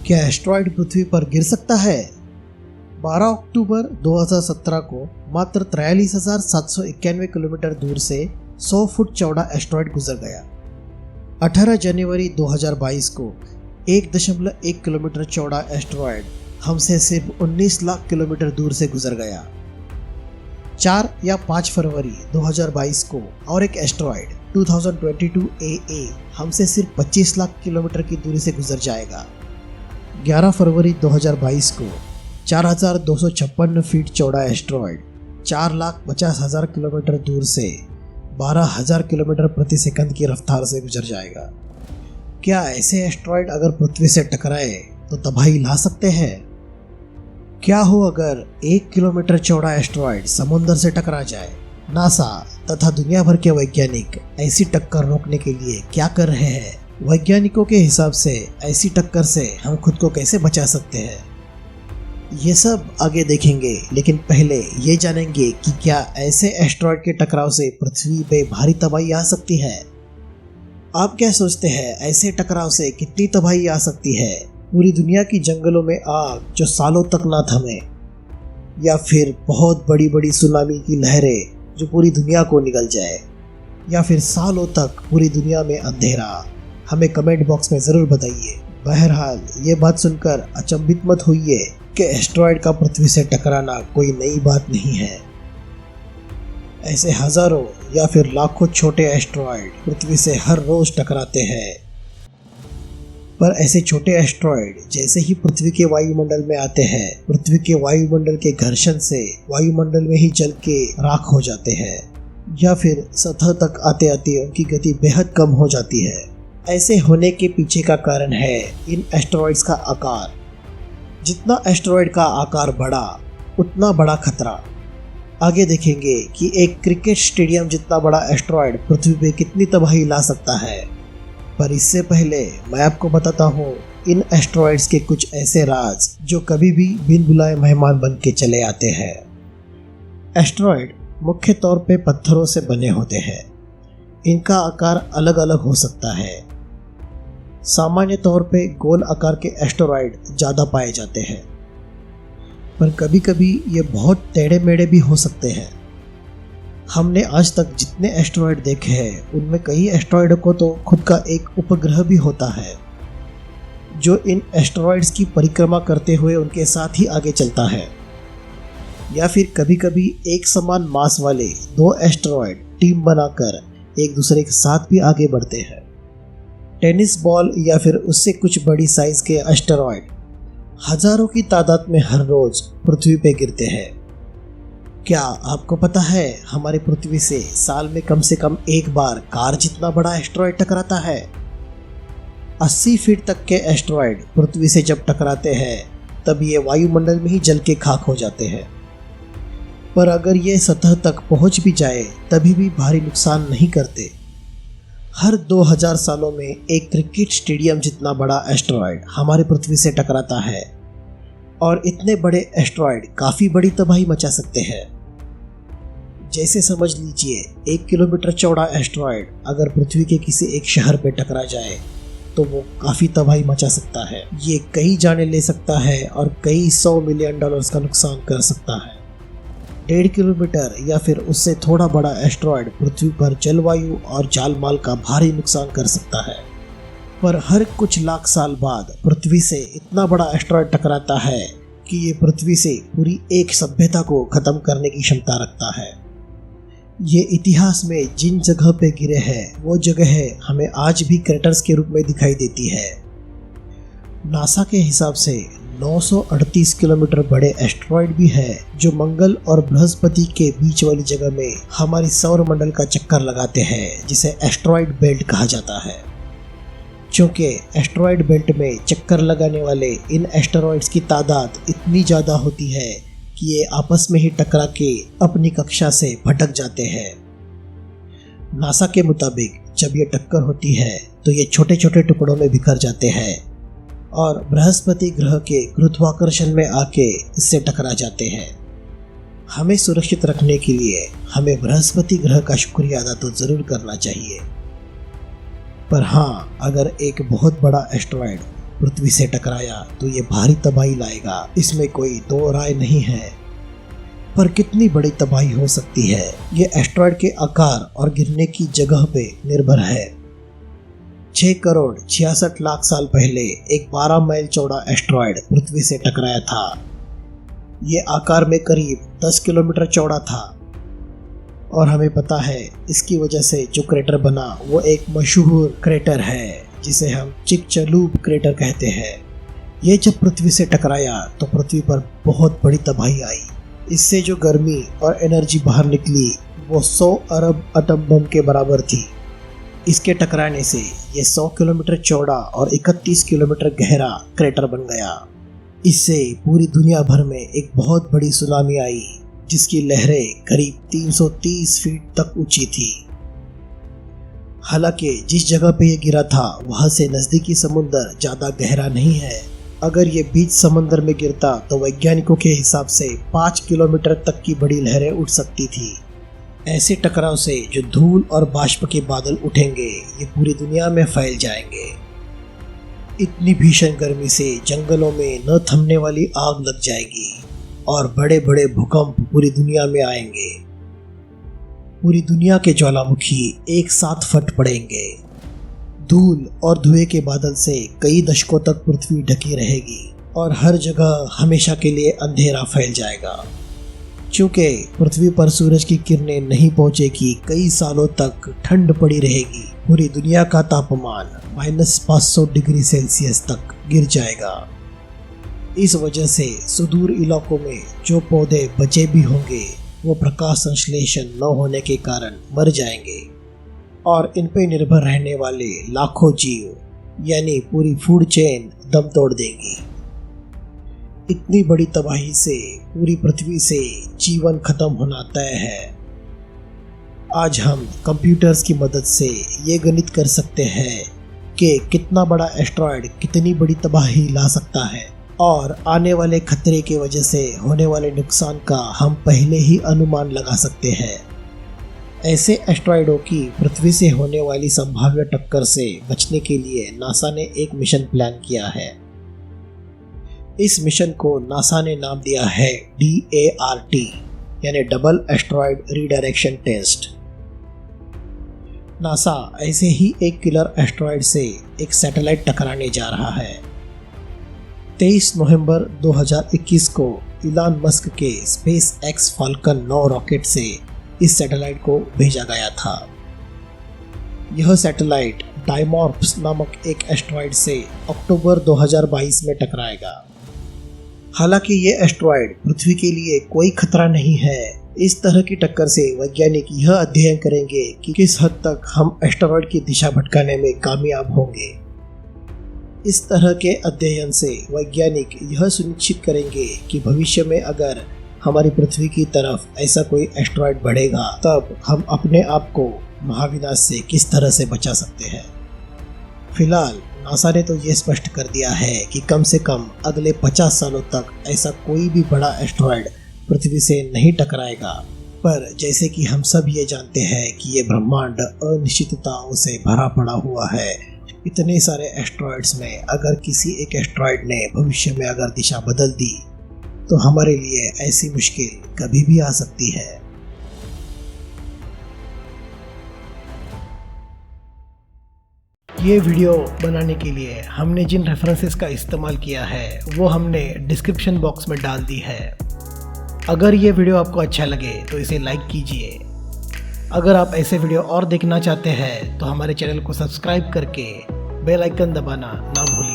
क्या एस्ट्रॉयड पृथ्वी पर गिर सकता है? 12 अक्टूबर 2017 को मात्र 43,791 किलोमीटर दूर से 100 फुट चौड़ा एस्ट्रॉयड गुजर गया। 18 जनवरी 2022 को 1.1 किलोमीटर चौड़ा एस्ट्रॉयड हमसे सिर्फ 19 लाख किलोमीटर दूर से गुजर गया। 4 या 5 फरवरी 2022 को और एक एस्ट्रॉयड 2022 AA हमसे सिर्फ 25 लाख किलोमीटर की दूरी से गुजर जाएगा। 11 फरवरी 2022 को 4,256 फीट चौड़ा एस्ट्रॉयड 4,50,000 किलोमीटर दूर से 12,000 किलोमीटर प्रति सेकंड की रफ्तार से गुजर जाएगा। क्या ऐसे एस्ट्रॉयड अगर पृथ्वी से टकराए तो तबाही ला सकते हैं? क्या हो अगर 1 किलोमीटर चौड़ा एस्ट्रॉयड समुद्र से टकरा जाए? नासा तथा दुनिया भर के वैज्ञानिक ऐसी टक्कर रोकने के लिए क्या कर रहे हैं? वैज्ञानिकों के हिसाब से ऐसी टक्कर से हम खुद को कैसे बचा सकते हैं? ये सब आगे देखेंगे, लेकिन पहले ये जानेंगे कि क्या ऐसे एस्ट्रॉयड के टकराव से पृथ्वी पे भारी तबाही आ सकती है। आप क्या सोचते हैं, ऐसे टकराव से कितनी तबाही आ सकती है? पूरी दुनिया की जंगलों में आग जो सालों तक ना थमे, या फिर बहुत बड़ी बड़ी सुनामी की लहरें जो पूरी दुनिया को निगल जाए, या फिर सालों तक पूरी दुनिया में अंधेरा? हमें कमेंट बॉक्स में ज़रूर बताइए। बहरहाल ये बात सुनकर अचंभित मत होइए कि एस्ट्रॉयड का पृथ्वी से टकराना कोई नई बात नहीं है। ऐसे हजारों या फिर लाखों छोटे एस्ट्रॉयड पृथ्वी से हर रोज टकराते हैं। पर ऐसे छोटे एस्ट्रॉयड जैसे ही पृथ्वी के वायुमंडल में आते हैं, पृथ्वी के वायुमंडल के घर्षण से वायुमंडल में ही जल के राख हो जाते हैं, या फिर सतह तक आते आते उनकी गति बेहद कम हो जाती है। ऐसे होने के पीछे का कारण है इन एस्ट्रॉयड्स का आकार। जितना एस्ट्रॉयड का आकार बढ़ा उतना बड़ा खतरा। आगे देखेंगे कि एक क्रिकेट स्टेडियम जितना बड़ा एस्ट्रॉयड पृथ्वी पे कितनी तबाही ला सकता है। पर इससे पहले मैं आपको बताता हूँ इन एस्ट्रॉयड्स के कुछ ऐसे राज जो कभी भी बिन बुलाए मेहमान बन के चले आते हैं। एस्ट्रॉयड मुख्य तौर पे पत्थरों से बने होते हैं। इनका आकार अलग अलग हो सकता है। सामान्य तौर पे गोल आकार के एस्टेरॉयड ज़्यादा पाए जाते हैं, पर कभी कभी ये बहुत टेढ़े मेढ़े भी हो सकते हैं। हमने आज तक जितने एस्टेरॉयड देखे हैं उनमें कई एस्टेरॉयड को तो खुद का एक उपग्रह भी होता है जो इन एस्टेरॉयड्स की परिक्रमा करते हुए उनके साथ ही आगे चलता है। या फिर कभी कभी एक समान मास वाले 2 एस्टेरॉयड टीम बनाकर एक दूसरे के साथ भी आगे बढ़ते हैं। टेनिस बॉल या फिर उससे कुछ बड़ी साइज के एस्टेरॉयड हजारों की तादाद में हर रोज पृथ्वी पे गिरते हैं। क्या आपको पता है हमारी पृथ्वी से साल में कम से कम एक बार कार जितना बड़ा एस्टेरॉयड टकराता है? 80 फीट तक के एस्टेरॉयड पृथ्वी से जब टकराते हैं तब ये वायुमंडल में ही जल के खाक हो जाते हैं। पर अगर ये सतह तक पहुंच भी जाए तभी भी भारी नुकसान नहीं करते। हर 2000 सालों में एक क्रिकेट स्टेडियम जितना बड़ा एस्टेरॉयड हमारी पृथ्वी से टकराता है, और इतने बड़े एस्टेरॉयड काफ़ी बड़ी तबाही मचा सकते हैं। जैसे समझ लीजिए 1 किलोमीटर चौड़ा एस्टेरॉयड अगर पृथ्वी के किसी एक शहर पे टकरा जाए तो वो काफ़ी तबाही मचा सकता है। ये कई जानें ले सकता है और कई $100 मिलियन का नुकसान कर सकता है। 1.5 किलोमीटर या फिर उससे थोड़ा बड़ा एस्टेरॉयड पृथ्वी पर जलवायु और जालमाल का भारी नुकसान कर सकता है। पर हर कुछ लाख साल बाद पृथ्वी से इतना बड़ा एस्टेरॉयड टकराता है कि ये पृथ्वी से पूरी एक सभ्यता को खत्म करने की क्षमता रखता है। ये इतिहास में जिन जगह पे गिरे हैं वो जगह हमें आज भी क्रेटर्स के रूप में दिखाई देती है। नासा के हिसाब से 938 किलोमीटर बड़े एस्टेरॉयड भी है जो मंगल और बृहस्पति के बीच वाली जगह में हमारी सौर मंडल का चक्कर लगाते हैं, जिसे एस्टेरॉयड बेल्ट कहा जाता है। क्योंकि एस्टेरॉयड बेल्ट में चक्कर लगाने वाले इन एस्टेरॉयड्स की तादाद इतनी ज़्यादा होती है कि ये आपस में ही टकरा के अपनी कक्षा से भटक जाते हैं। नासा के मुताबिक जब ये टक्कर होती है तो ये छोटे छोटे टुकड़ों में बिखर जाते हैं और बृहस्पति ग्रह के गुरुत्वाकर्षण में आके इससे टकरा जाते हैं। हमें सुरक्षित रखने के लिए हमें बृहस्पति ग्रह का शुक्रिया अदा तो ज़रूर करना चाहिए। पर हाँ, अगर एक बहुत बड़ा एस्टेरॉयड पृथ्वी से टकराया तो ये भारी तबाही लाएगा, इसमें कोई दो राय नहीं है। पर कितनी बड़ी तबाही हो सकती है, ये एस्टेरॉयड के आकार और गिरने की जगह पे निर्भर है। 6 करोड़ 66 लाख साल पहले एक 12 माइल चौड़ा एस्टेरॉयड पृथ्वी से टकराया था। ये आकार में करीब 10 किलोमीटर चौड़ा था और हमें पता है इसकी वजह से जो क्रेटर बना वो एक मशहूर क्रेटर है जिसे हम चिकचलूप क्रेटर कहते हैं। ये जब पृथ्वी से टकराया तो पृथ्वी पर बहुत बड़ी तबाही आई। इससे जो गर्मी और एनर्जी बाहर निकली वो 100 अरब एटम बम के बराबर थी। इसके टकराने से ये 100 किलोमीटर चौड़ा और 31 किलोमीटर गहरा क्रेटर बन गया। इससे पूरी दुनिया भर में एक बहुत बड़ी सुनामी आई जिसकी लहरें करीब 330 फीट तक ऊंची थी। हालांकि जिस जगह पे ये गिरा था वहां से नजदीकी समुंदर ज्यादा गहरा नहीं है। अगर ये बीच समंदर में गिरता तो वैज्ञानिकों के हिसाब से 5 किलोमीटर तक की बड़ी लहरें उठ सकती थी। ऐसे टकराव से जो धूल और बाष्प के बादल उठेंगे ये पूरी दुनिया में फैल जाएंगे। इतनी भीषण गर्मी से जंगलों में न थमने वाली आग लग जाएगी और बड़े बड़े भूकंप पूरी दुनिया में आएंगे। पूरी दुनिया के ज्वालामुखी एक साथ फट पड़ेंगे। धूल और धुएं के बादल से कई दशकों तक पृथ्वी ढकी रहेगी और हर जगह हमेशा के लिए अंधेरा फैल जाएगा। चूंकि पृथ्वी पर सूरज की किरणें नहीं पहुंचेगी, कई सालों तक ठंड पड़ी रहेगी। पूरी दुनिया का तापमान -500 डिग्री सेल्सियस तक गिर जाएगा। इस वजह से सुदूर इलाकों में जो पौधे बचे भी होंगे वो प्रकाश संश्लेषण न होने के कारण मर जाएंगे और इन पे निर्भर रहने वाले लाखों जीव यानी पूरी फूड चेन दम तोड़ देंगी। इतनी बड़ी तबाही से पूरी पृथ्वी से जीवन खत्म होना तय है। आज हम कंप्यूटर्स की मदद से ये गणित कर सकते हैं कि कितना बड़ा एस्टेरॉयड कितनी बड़ी तबाही ला सकता है और आने वाले खतरे की वजह से होने वाले नुकसान का हम पहले ही अनुमान लगा सकते हैं। ऐसे एस्टेरॉयडों की पृथ्वी से होने वाली संभाव्य टक्कर से बचने के लिए नासा ने एक मिशन प्लान किया है। इस मिशन को नासा ने नाम दिया है DART यानी double asteroid redirection test. NASA ऐसे ही एक किलर एस्टेरॉयड से एक सैटेलाइट टकराने जा रहा है। 23 नवंबर 2021 को इलॉन मस्क के SpaceX फाल्कन 9 रॉकेट से इस सैटेलाइट को भेजा गया था। यह सैटेलाइट डाइमॉर्फ्स नामक एक एस्टेरॉयड से अक्टूबर 2022 में टकराएगा। हालांकि ये एस्टेरॉयड पृथ्वी के लिए कोई खतरा नहीं है। इस तरह की टक्कर से वैज्ञानिक यह अध्ययन करेंगे कि किस हद तक हम एस्टेरॉयड की दिशा भटकाने में कामयाब होंगे। इस तरह के अध्ययन से वैज्ञानिक यह सुनिश्चित करेंगे कि भविष्य में अगर हमारी पृथ्वी की तरफ ऐसा कोई एस्टेरॉयड बढ़ेगा तब हम अपने आप को महाविनाश से किस तरह से बचा सकते हैं। फिलहाल नासा ने तो ये स्पष्ट कर दिया है कि कम से कम अगले 50 सालों तक ऐसा कोई भी बड़ा एस्टेरॉयड पृथ्वी से नहीं टकराएगा। पर जैसे कि हम सब ये जानते हैं कि ये ब्रह्मांड अनिश्चितताओं से भरा पड़ा हुआ है। इतने सारे एस्टेरॉयड्स में अगर किसी एक एस्टेरॉयड ने भविष्य में अगर दिशा बदल दी तो हमारे लिए ऐसी मुश्किल कभी भी आ सकती है। ये वीडियो बनाने के लिए हमने जिन रेफरेंसेस का इस्तेमाल किया है वो हमने डिस्क्रिप्शन बॉक्स में डाल दी है। अगर ये वीडियो आपको अच्छा लगे तो इसे लाइक कीजिए। अगर आप ऐसे वीडियो और देखना चाहते हैं तो हमारे चैनल को सब्सक्राइब करके बेल आइकन दबाना ना भूलिए।